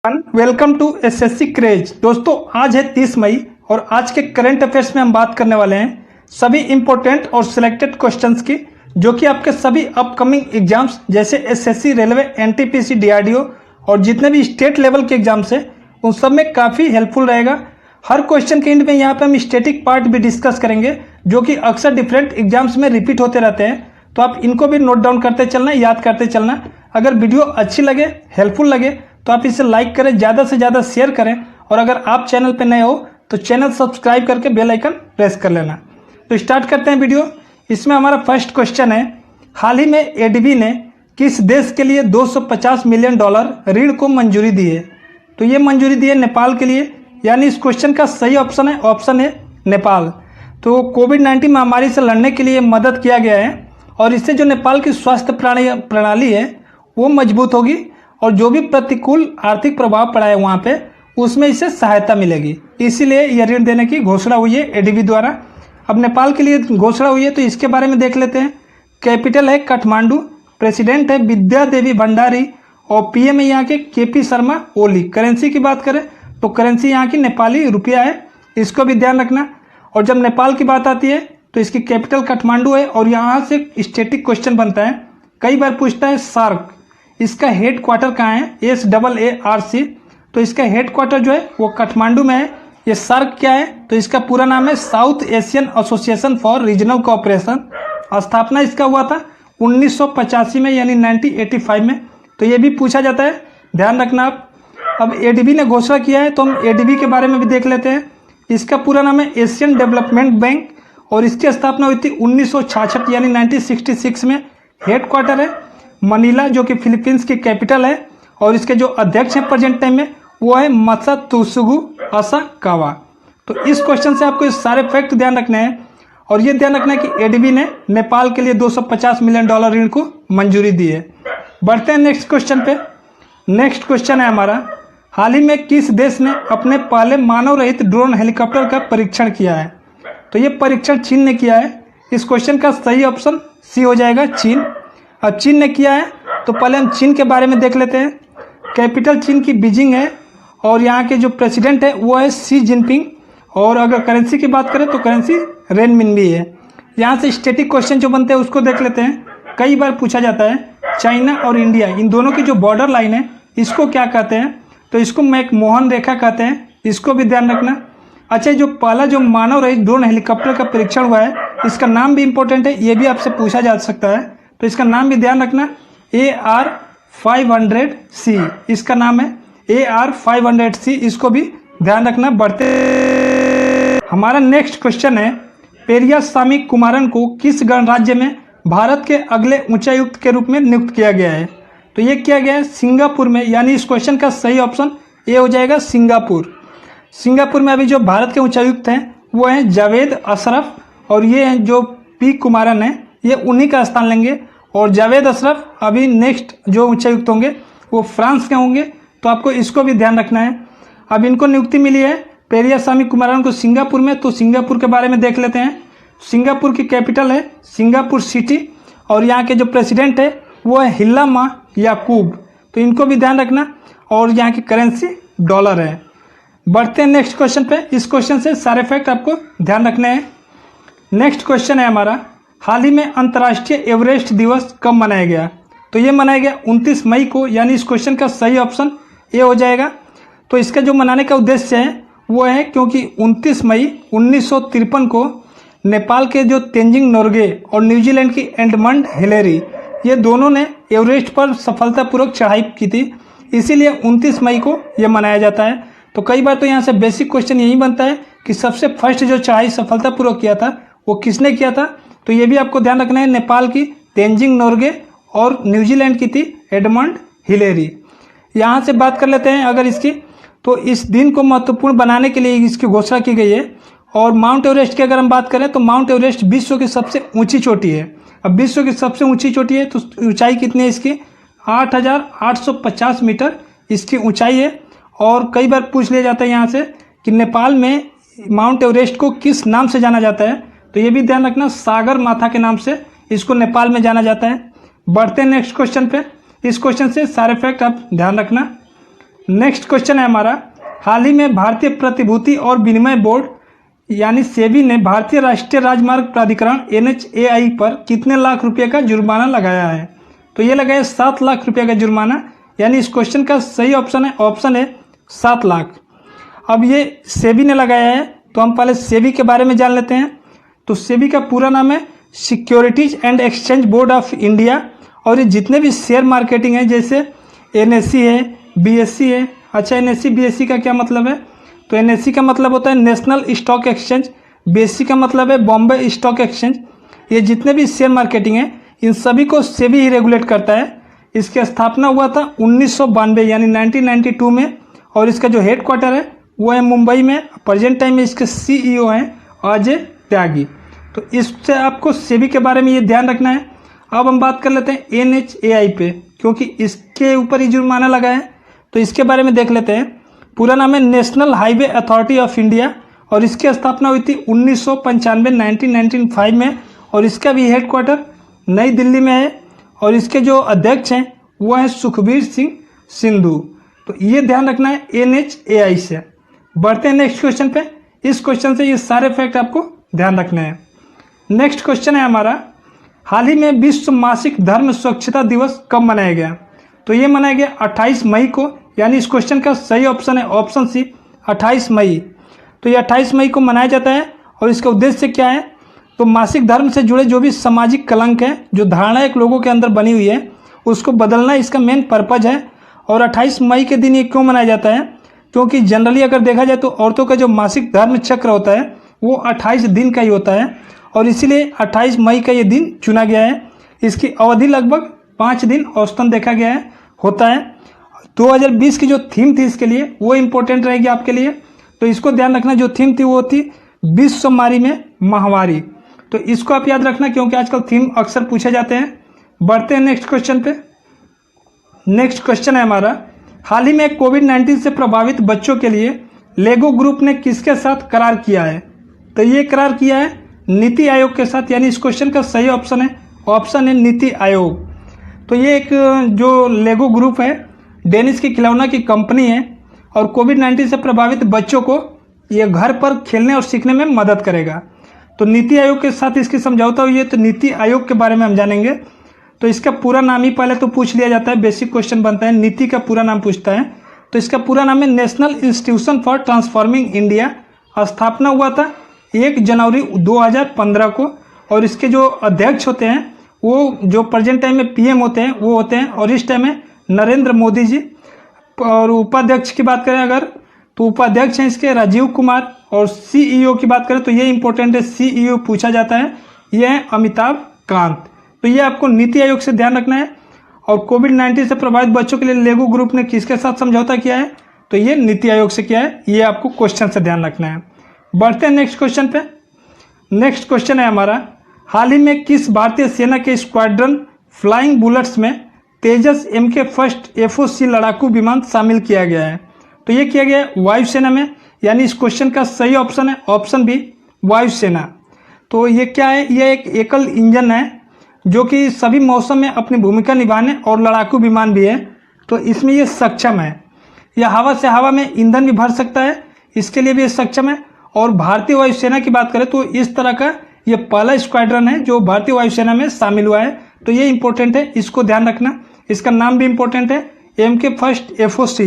Welcome to SSC craze. दोस्तों आज है 30 मई और आज के करंट अफेयर्स में हम बात करने वाले हैं सभी इंपॉर्टेंट और सिलेक्टेड क्वेश्चंस की, जो कि आपके सभी अपकमिंग एग्जाम्स जैसे एसएससी, रेलवे, एनटीपीसी, डीआरडीओ और जितने भी स्टेट लेवल के एग्जाम्स हैं उन सब में काफ़ी हेल्पफुल रहेगा। हर क्वेश्चन के एंड में यहाँ पे हम स्टैटिक पार्ट भी डिस्कस करेंगे, जो कि अक्सर डिफरेंट एग्जाम्स में रिपीट होते रहते हैं, तो आप इनको भी नोट डाउन करते चलना, याद करते चलना। अगर वीडियो अच्छी लगे, हेल्पफुल लगे तो आप इसे लाइक करें, ज़्यादा से ज़्यादा शेयर करें और अगर आप चैनल पर नए हो तो चैनल सब्सक्राइब करके बेल आइकन प्रेस कर लेना। तो स्टार्ट करते हैं वीडियो। इसमें हमारा फर्स्ट क्वेश्चन है, हाल ही में एडीबी ने किस देश के लिए $250 मिलियन ऋण को मंजूरी दी है? तो ये मंजूरी दी है नेपाल के लिए, यानी इस क्वेश्चन का सही ऑप्शन है नेपाल। तो कोविड-19 महामारी से लड़ने के लिए मदद किया गया है और इससे जो नेपाल की स्वास्थ्य प्रणाली है वो मजबूत होगी और जो भी प्रतिकूल आर्थिक प्रभाव पड़ा है वहाँ पे उसमें इससे सहायता मिलेगी। इसीलिए यह ऋण देने की घोषणा हुई है एडीबी द्वारा। अब नेपाल के लिए घोषणा हुई है तो इसके बारे में देख लेते हैं। कैपिटल है काठमांडू, प्रेसिडेंट है विद्या देवी भंडारी और पीएम है यहाँ के केपी शर्मा ओली। करेंसी की बात करें तो करेंसी यहाँ की नेपाली रुपया है, इसको भी ध्यान रखना। और जब नेपाल की बात आती है तो इसकी कैपिटल काठमांडू है और यहाँ से स्टैटिक क्वेश्चन बनता है, कई बार पूछता है सार्क, इसका हेड क्वार्टर कहाँ है? SAARC। तो इसका हेड क्वार्टर जो है वो काठमांडू में है। ये सार्क क्या है? तो इसका पूरा नाम है south Asian association for regional cooperation. स्थापना इसका हुआ था 1985 में, यानी 1985 में। तो ये भी पूछा जाता है, ध्यान रखना आप। अब एडीबी ने घोषणा किया है तो हम एडीबी के बारे में भी देख लेते हैं। इसका पूरा नाम है एशियन डेवलपमेंट बैंक और इसकी स्थापना हुई थी 1966 यानी 1966 में। हेड क्वार्टर है मनीला, जो कि फिलीपींस की कैपिटल है और इसके जो अध्यक्ष हैं प्रेजेंट टाइम में वो है मासात्सुगु असाकावा। तो इस क्वेश्चन से आपको इस सारे फैक्ट ध्यान रखने हैं और ये ध्यान रखना है कि एडीबी ने नेपाल के लिए $250 मिलियन ऋण को मंजूरी दी है। बढ़ते हैं नेक्स्ट क्वेश्चन पे। नेक्स्ट क्वेश्चन है हमारा, हाल ही में किस देश ने अपने पहले मानव रहित ड्रोन हेलीकॉप्टर का परीक्षण किया है? तो ये परीक्षण चीन ने किया है। इस क्वेश्चन का सही ऑप्शन सी हो जाएगा, चीन। अब चीन ने किया है तो पहले हम चीन के बारे में देख लेते हैं। कैपिटल चीन की बीजिंग है और यहाँ के जो प्रेसिडेंट है वो है शी जिनपिंग। और अगर करेंसी की बात करें तो करेंसी रेनमिनबी है। यहाँ से स्टैटिक क्वेश्चन जो बनते हैं उसको देख लेते हैं। कई बार पूछा जाता है चाइना और इंडिया, इन दोनों की जो बॉर्डर लाइन है इसको क्या कहते हैं? तो इसको मैकमोहन रेखा कहते हैं, इसको भी ध्यान रखना। अच्छा, जो पहला जो मानव रहित ड्रोन हेलीकॉप्टर का परीक्षण हुआ है इसका नाम भी इम्पोर्टेंट है, ये भी आपसे पूछा जा सकता है, तो इसका नाम भी ध्यान रखना। AR-500C इसका नाम है, AR-500C, इसको भी ध्यान रखना। बढ़ते हमारा नेक्स्ट क्वेश्चन है, पेरियास्वामी कुमारन को किस गणराज्य में भारत के अगले उच्चायुक्त के रूप में नियुक्त किया गया है? तो ये किया गया है सिंगापुर में, यानी इस क्वेश्चन का सही ऑप्शन ए हो जाएगा, सिंगापुर। सिंगापुर में अभी जो भारत के उच्चायुक्त हैं वो हैं जावेद अशरफ और ये हैं जो पी कुमारन है, ये उन्हीं का स्थान लेंगे। और जावेद अशरफ अभी नेक्स्ट जो उच्चायुक्त होंगे वो फ्रांस के होंगे, तो आपको इसको भी ध्यान रखना है। अब इनको नियुक्ति मिली है पेरियास्वामी कुमारन को सिंगापुर में, तो सिंगापुर के बारे में देख लेते हैं। सिंगापुर की कैपिटल है सिंगापुर सिटी और यहाँ के जो प्रेसिडेंट है वो है हिल्लामा याकूब, तो इनको भी ध्यान रखना। और यहाँ की करेंसी डॉलर है। बढ़ते हैं नेक्स्ट क्वेश्चन पे। इस क्वेश्चन से सारे फैक्ट आपको ध्यान रखने हैं। नेक्स्ट क्वेश्चन है हमारा, हाल ही में अंतर्राष्ट्रीय एवरेस्ट दिवस कब मनाया गया? तो ये मनाया गया 29 मई को, यानी इस क्वेश्चन का सही ऑप्शन ए हो जाएगा। तो इसका जो मनाने का उद्देश्य है वो है क्योंकि 29 मई 1953 को नेपाल के जो तेंजिंग नोर्गे और न्यूजीलैंड की एडमंड हिलेरी, ये दोनों ने एवरेस्ट पर सफलतापूर्वक चढ़ाई की थी, इसीलिए 29 मई को यह मनाया जाता है। तो कई बार तो यहाँ से बेसिक क्वेश्चन यही बनता है कि सबसे फर्स्ट जो चढ़ाई सफलतापूर्वक किया था वो किसने किया था? तो ये भी आपको ध्यान रखना है, नेपाल की तेंजिंग नोर्गे और न्यूजीलैंड की थी एडमंड हिलेरी। यहाँ से बात कर लेते हैं अगर इसकी, तो इस दिन को महत्वपूर्ण बनाने के लिए इसकी घोषणा की गई है। और माउंट एवरेस्ट की अगर हम बात करें तो माउंट एवरेस्ट विश्व की सबसे ऊंची चोटी है। अब विश्व की सबसे ऊंची चोटी है तो ऊंचाई कितनी है इसकी? 8,850 मीटर इसकी ऊंचाई है। और कई बार पूछ लिया जाता है यहाँ से कि नेपाल में माउंट एवरेस्ट को किस नाम से जाना जाता है? तो ये भी ध्यान रखना, सागर माथा के नाम से इसको नेपाल में जाना जाता है। बढ़ते हैं नेक्स्ट क्वेश्चन पे। इस क्वेश्चन से सारे फैक्ट आप ध्यान रखना। नेक्स्ट क्वेश्चन है हमारा, हाल ही में भारतीय प्रतिभूति और विनिमय बोर्ड यानी सेबी ने भारतीय राष्ट्रीय राजमार्ग प्राधिकरण NHAI पर कितने लाख रुपए का जुर्माना लगाया है? तो ये लगाया 7 लाख रुपए का जुर्माना, यानी इस क्वेश्चन का सही ऑप्शन है 7 लाख। अब ये सेबी ने लगाया है, तो हम पहले सेबी के बारे में जान लेते हैं। तो सेबी का पूरा नाम है securities and exchange board of India, और ये जितने भी शेयर मार्केटिंग है जैसे NSE है, BSE है। अच्छा, NSE BSE का क्या मतलब है? तो NSE का मतलब होता है नेशनल स्टॉक एक्सचेंज, BSE का मतलब है बॉम्बे स्टॉक एक्सचेंज। ये जितने भी शेयर मार्केटिंग है इन सभी को सेबी ही रेगुलेट करता है। इसकी स्थापना हुआ था 1992 यानी 1992 में, और इसका जो हेड क्वार्टर है वो है मुंबई में। प्रेजेंट टाइम में इसके CEO हैं अजय त्यागी। तो इससे आपको सेबी के बारे में ये ध्यान रखना है। अब हम बात कर लेते हैं NHAI पे, क्योंकि इसके ऊपर ही जुर्माना लगा है, तो इसके बारे में देख लेते हैं। पूरा नाम है national highway authority of India, और इसकी स्थापना हुई थी 1995 में, और इसका भी हेड क्वार्टर नई दिल्ली में है, और इसके जो अध्यक्ष हैं वो हैं सुखबीर सिंह सिंधु। तो ये ध्यान रखना है NHAI से। बढ़ते हैं नेक्स्ट क्वेश्चन पे। इस क्वेश्चन से ये सारे फैक्ट आपको ध्यान रखना है। नेक्स्ट क्वेश्चन है हमारा, हाल ही में विश्व मासिक धर्म स्वच्छता दिवस कब मनाया गया? तो ये मनाया गया 28 मई को, यानी इस क्वेश्चन का सही ऑप्शन है ऑप्शन सी 28 मई। तो ये 28 मई को मनाया जाता है, और इसका उद्देश्य क्या है? तो मासिक धर्म से जुड़े जो भी सामाजिक कलंक है, जो धारणा एक लोगों के अंदर बनी हुई है, उसको बदलना इसका मेन पर्पज है। और 28 मई के दिन ये क्यों मनाया जाता है? क्योंकि जनरली अगर देखा जाए तो औरतों का जो मासिक धर्म चक्र होता है वो 28 दिन का ही होता है, और इसीलिए 28 मई का ये दिन चुना गया है। इसकी अवधि लगभग 5 दिन औसतन देखा गया है होता है। 2020 की जो थीम थी इसके लिए वो इम्पोर्टेंट रहेगी आपके लिए, तो इसको ध्यान रखना। जो थीम थी वो थी विश्वमारी में महामारी, तो इसको आप याद रखना, क्योंकि आजकल थीम अक्सर पूछे जाते हैं। बढ़ते हैं नेक्स्ट क्वेश्चन पे। नेक्स्ट क्वेश्चन है हमारा, हाल ही में कोविड-19 से प्रभावित बच्चों के लिए लेगो ग्रुप ने किसके साथ करार किया है? तो ये करार किया है नीति आयोग के साथ, यानी इस क्वेश्चन का सही ऑप्शन है नीति आयोग। तो ये एक जो लेगो ग्रुप है डेनिश की खिलौना की कंपनी है, और कोविड-19 से प्रभावित बच्चों को ये घर पर खेलने और सीखने में मदद करेगा। तो नीति आयोग के साथ इसकी समझौता हुई है, तो नीति आयोग के बारे में हम जानेंगे। तो इसका पूरा नाम ही पहले तो पूछ लिया जाता है, बेसिक क्वेश्चन बनता है, नीति का पूरा नाम पूछता है। तो इसका पूरा नाम है national institution for transforming India. स्थापना हुआ था 1 जनवरी 2015 को, और इसके जो अध्यक्ष होते हैं वो जो प्रेजेंट टाइम में PM होते हैं वो होते हैं, और इस टाइम में नरेंद्र मोदी जी। और उपाध्यक्ष की बात करें अगर, तो उपाध्यक्ष हैं इसके राजीव कुमार, और CEO की बात करें तो ये इंपॉर्टेंट है, CEO पूछा जाता है, ये है अमिताभ कांत। तो ये आपको नीति आयोग से ध्यान रखना है। और कोविड-19 से प्रभावित बच्चों के लिए लेगो ग्रुप ने किसके साथ समझौता किया है? तो ये नीति आयोग से किया है, ये आपको क्वेश्चन से ध्यान रखना है। बढ़ते हैं नेक्स्ट क्वेश्चन पे। नेक्स्ट क्वेश्चन है हमारा, हाल ही में किस भारतीय सेना के स्क्वाड्रन फ्लाइंग बुलेट्स में तेजस MK फर्स्ट FOC लड़ाकू विमान शामिल किया गया है? तो ये किया गया है वायुसेना में, यानी इस क्वेश्चन का सही ऑप्शन है ऑप्शन बी वायुसेना। तो ये क्या है? ये एक एकल इंजन है जो कि सभी मौसम में अपनी भूमिका निभाने, और लड़ाकू विमान भी है, तो इसमें ये सक्षम है। यह हवा से हवा में ईंधन भी भर सकता है, इसके लिए भी ये सक्षम है। और भारतीय वायुसेना की बात करें तो इस तरह का ये पहला स्क्वाड्रन है जो भारतीय वायुसेना में शामिल हुआ है, तो ये इंपॉर्टेंट है, इसको ध्यान रखना। इसका नाम भी इंपॉर्टेंट है MK फर्स्ट FOC,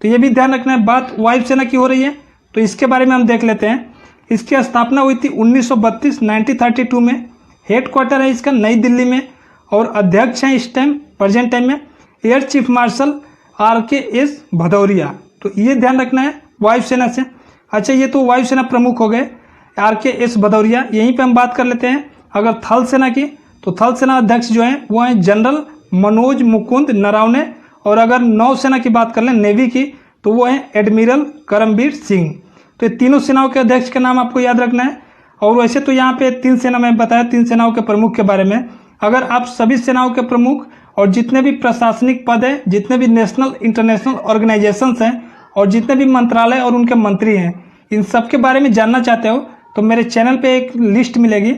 तो ये भी ध्यान रखना है। बात वायुसेना की हो रही है तो इसके बारे में हम देख लेते हैं। इसकी स्थापना हुई थी 1932 में, हेड क्वार्टर है इसका नई दिल्ली में, और अध्यक्ष हैं इस टाइम प्रेजेंट टाइम में air chief marshal RKS Bhadauria. तो ये ध्यान रखना है वायुसेना से। अच्छा, ये तो वायुसेना प्रमुख हो गए RKS भदौरिया। यहीं पे हम बात कर लेते हैं अगर थल सेना की, तो थल सेना अध्यक्ष जो है वो हैं जनरल मनोज मुकुंद नरावने, और अगर नौसेना की बात कर लें नेवी की तो वो हैं एडमिरल करमबीर सिंह। तो ये तीनों सेनाओं के अध्यक्ष का नाम आपको याद रखना है। और वैसे तो यहाँ पे 3 सेना में बताया, 3 सेनाओं के प्रमुख के बारे में। अगर आप सभी सेनाओं के प्रमुख और जितने भी प्रशासनिक पद है, जितने भी नेशनल इंटरनेशनल ऑर्गेनाइजेशंस हैं, और जितने भी मंत्रालय और उनके मंत्री हैं, इन सब के बारे में जानना चाहते हो तो मेरे चैनल पे एक लिस्ट मिलेगी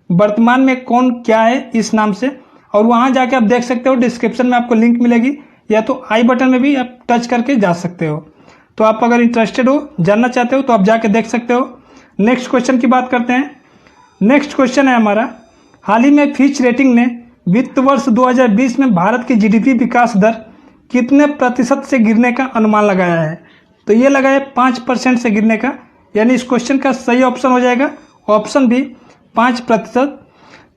वर्तमान में कौन क्या है इस नाम से, और वहाँ जाके आप देख सकते हो। डिस्क्रिप्शन में आपको लिंक मिलेगी, या तो आई बटन में भी आप टच करके जा सकते हो। तो आप अगर इंटरेस्टेड हो, जानना चाहते हो, तो आप जाके देख सकते हो। नेक्स्ट क्वेश्चन की बात करते हैं। नेक्स्ट क्वेश्चन है हमारा, हाल ही में फिच रेटिंग ने वित्त वर्ष 2020 में भारत की जीडीपी विकास दर कितने प्रतिशत से गिरने का अनुमान लगाया है? तो ये लगाया 5% से गिरने का, यानी इस क्वेश्चन का सही ऑप्शन हो जाएगा ऑप्शन बी 5%।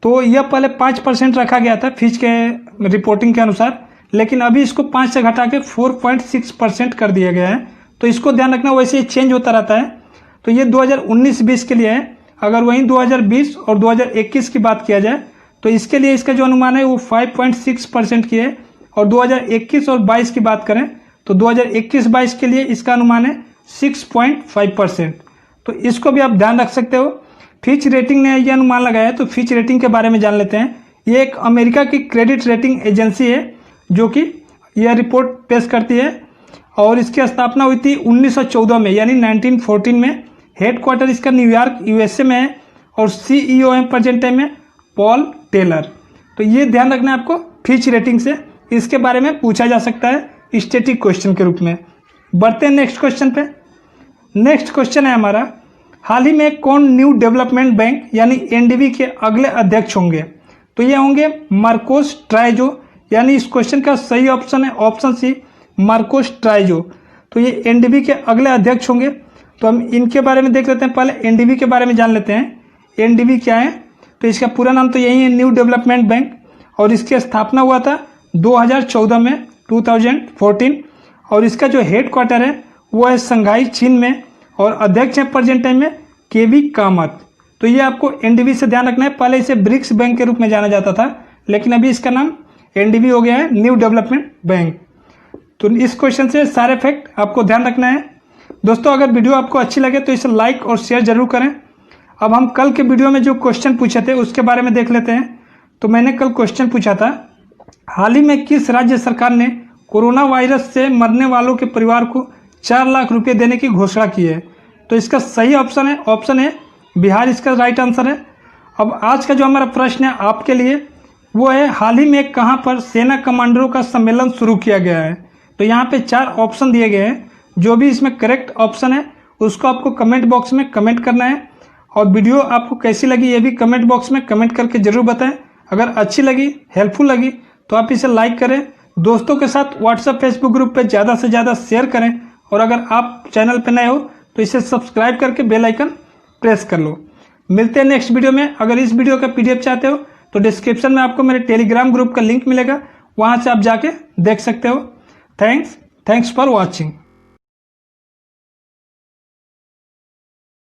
तो यह पहले 5% रखा गया था फिच के रिपोर्टिंग के अनुसार, लेकिन अभी इसको 5 से घटा के 4.6% कर दिया गया है। तो इसको ध्यान रखना, वैसे ही चेंज होता रहता है। तो ये 2019-20 के लिए है। अगर वहीं 2020 और 2021 की बात किया जाए तो इसके लिए इसका जो अनुमान है वो 5.6% की है, और 2021 और 22 की बात करें तो 2021-22 के लिए इसका अनुमान है 6.5%। तो इसको भी आप ध्यान रख सकते हो। फिच रेटिंग ने यह अनुमान लगाया है, तो फिच रेटिंग के बारे में जान लेते हैं। ये एक अमेरिका की क्रेडिट रेटिंग एजेंसी है जो कि यह रिपोर्ट पेश करती है, और इसकी स्थापना हुई थी 1914 में, यानी 1914 में। हेडक्वार्टर इसका न्यूयॉर्क यूएसए में है, और सीईओ है प्रेजेंट टाइम में पॉल टेलर। तो ये ध्यान रखना है आपको फिच रेटिंग से, इसके बारे में पूछा जा सकता है स्टैटिक क्वेश्चन के रूप में। बढ़ते हैं नेक्स्ट क्वेश्चन पे। नेक्स्ट क्वेश्चन है हमारा, हाल ही में कौन न्यू डेवलपमेंट बैंक यानी एनडीबी के अगले अध्यक्ष होंगे? तो ये होंगे मार्कोस ट्राइजो, यानी इस क्वेश्चन का सही ऑप्शन है ऑप्शन सी मार्कोस ट्राइजो। तो ये एनडीबी के अगले अध्यक्ष होंगे। तो हम इनके बारे में देख लेते हैं, पहले एनडीबी के बारे में जान लेते हैं। एनडीबी क्या है? तो इसका पूरा नाम तो यही है, न्यू डेवलपमेंट बैंक, और इसकी स्थापना हुआ था 2014 में 2014, और इसका जो हेड क्वार्टर है वो है संघाई चीन में, और अध्यक्ष है प्रेजेंट टाइम में केवी कामत। तो ये आपको एनडीबी से ध्यान रखना है। पहले इसे ब्रिक्स बैंक के रूप में जाना जाता था, लेकिन अभी इसका नाम एनडीबी हो गया है, न्यू डेवलपमेंट बैंक। तो इस क्वेश्चन से सारे फैक्ट आपको ध्यान रखना है। दोस्तों, अगर वीडियो आपको अच्छी लगे तो इसे लाइक और शेयर जरूर करें। अब हम कल के वीडियो में जो क्वेश्चन पूछे थे उसके बारे में देख लेते हैं। तो मैंने कल क्वेश्चन पूछा था, हाल ही में किस राज्य सरकार ने कोरोना वायरस से मरने वालों के परिवार को 4 लाख रुपए देने की घोषणा की है? तो इसका सही ऑप्शन है बिहार, इसका राइट आंसर है। अब आज का जो हमारा प्रश्न है आपके लिए वो है, हाल ही में कहां पर सेना कमांडरों का सम्मेलन शुरू किया गया है? तो यहाँ पे 4 ऑप्शन दिए गए हैं। जो भी इसमें करेक्ट ऑप्शन है उसको आपको कमेंट बॉक्स में कमेंट करना है, और वीडियो आपको कैसी लगी ये भी कमेंट बॉक्स में कमेंट करके जरूर बताएं। अगर अच्छी लगी, हेल्पफुल लगी तो आप इसे लाइक करें, दोस्तों के साथ व्हाट्सएप फेसबुक ग्रुप पे ज़्यादा से ज़्यादा शेयर करें, और अगर आप चैनल पे नए हो तो इसे सब्सक्राइब करके बेल आइकन प्रेस कर लो। मिलते हैं नेक्स्ट वीडियो में। अगर इस वीडियो का पीडीएफ चाहते हो तो डिस्क्रिप्शन में आपको मेरे टेलीग्राम ग्रुप का लिंक मिलेगा, वहाँ से आप जाके देख सकते हो। Thanks for watching.